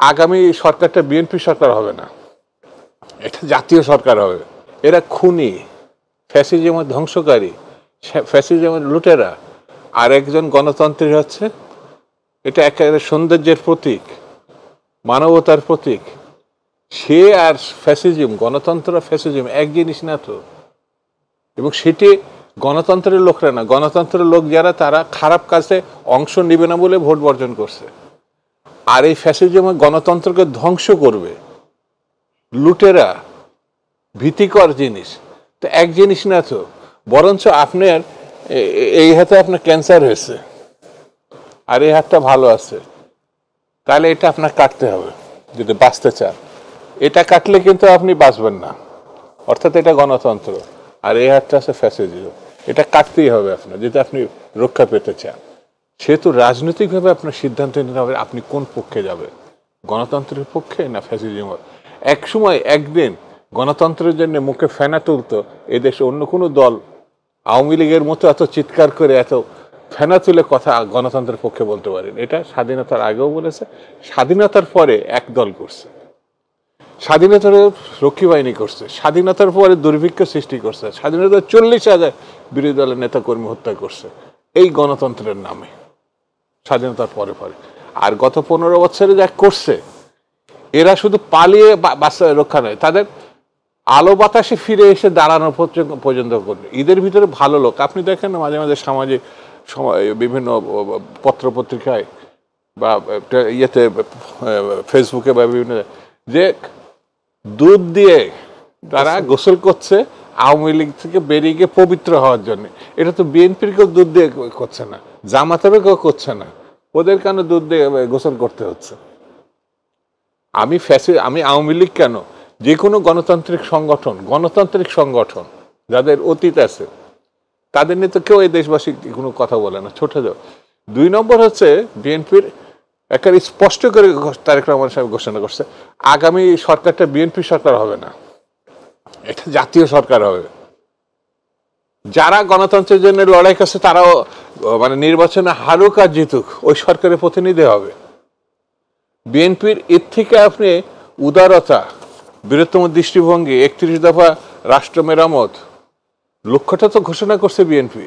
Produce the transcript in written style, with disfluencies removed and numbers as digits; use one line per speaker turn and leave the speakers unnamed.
আগামী সরকারটা বিএনপি সরকার হবে না, এটা জাতীয় সরকার হবে। এরা খুনি, ফ্যাসিজমের ধ্বংসকারী, ফ্যাসিজমের লুটেরা। আর একজন গণতন্ত্রের হচ্ছে এটা একেবারে সৌন্দর্যের প্রতীক, মানবতার প্রতীক। সে আর ফ্যাসিজম, গণতন্ত্র ফ্যাসিজম এক জিনিস না তো। এবং সেটি গণতন্ত্রের লোকরা না, গণতন্ত্রের লোক যারা তারা খারাপ কাজে অংশ নেবে না বলে ভোট বর্জন করছে। আর এই ফ্যাসিজম গণতন্ত্রকে ধ্বংস করবে লুটেরা, ভীতিকর জিনিস। তো এক জিনিস না তো, বরঞ্চ আপনার এই হাতে আপনার ক্যান্সার হয়েছে আর এই হাতটা ভালো আছে, তাহলে এটা আপনার কাটতে হবে যদি বাঁচতে চান। এটা কাটলে কিন্তু আপনি বাঁচবেন না, অর্থাৎ এটা গণতন্ত্র। আর এই হাতটা আছে ফ্যাসিজম, এটা কাটতেই হবে আপনার যদি আপনি রক্ষা পেতে চান। সেহেতু রাজনৈতিকভাবে আপনার সিদ্ধান্ত নিতে হবে আপনি কোন পক্ষে যাবেন, গণতন্ত্রের পক্ষে না ফ্যাসিজম। এক সময় একদিন গণতন্ত্রের জন্য মুখে ফেনা তুলতো এদেশে অন্য কোনো দল, আওয়ামী লীগের মতো এত চিৎকার করে এত ফেনা তুলে কথা গণতন্ত্রের পক্ষে বলতে পারেন। এটা স্বাধীনতার আগেও বলেছে, স্বাধীনতার পরে এক দল করছে, স্বাধীনতার রক্ষী বাহিনী করছে, স্বাধীনতার পরে দুর্ভিক্ষ সৃষ্টি করছে, স্বাধীনতার 40,000 বিরোধী দলের নেতা কর্মী হত্যা করছে এই গণতন্ত্রের নামে স্বাধীনতার পরে পরে। আর গত 15 বছরে যা করছে, এরা শুধু পালিয়ে বাচ্চা রক্ষা নয়, তাদের আলো বাতাসে ফিরে এসে দাঁড়ানো পর্যন্ত করবে। ঈদের ভিতরে ভালো লোক আপনি দেখেন না মাঝে মাঝে সামাজিক বিভিন্ন পত্র পত্রিকায় বা ইয়েতে ফেসবুকে বা বিভিন্ন, যে দুধ দিয়ে তারা গোসল করছে আওয়ামী লীগ থেকে বেরিয়ে গিয়ে পবিত্র হওয়ার জন্য। এটা তো বিএনপির কেউ দুধ দিয়ে করছে না, জামাতেরও কেউ করছে না, ওদের কেন দুধ দিয়ে গোসল করতে হচ্ছে? আমি আওয়ামী লীগ কেন, যে কোনো গণতান্ত্রিক সংগঠন যাদের অতীত আছে তাদের নিয়ে তো কেউ এই দেশবাসী কোনো কথা বলে না, ছোট যাও। 2 নম্বর হচ্ছে বিএনপির একেবারে স্পষ্ট করে তারেক রহমান সাহেব ঘোষণা করছে আগামী সরকারটা বিএনপি সরকার হবে না, এটা জাতীয় সরকার হবে। যারা গণতন্ত্রের জন্য লড়াই করছে তারাও মানে নির্বাচনে হারুক আর জিতুক ওই সরকারের প্রতিনিধি হবে। বিএনপির এর থেকে আপনি উদারতা, বৃহত্তম দৃষ্টিভঙ্গি, 31 দফা রাষ্ট্র মেরামত, লক্ষ্যটা তো ঘোষণা করছে বিএনপি।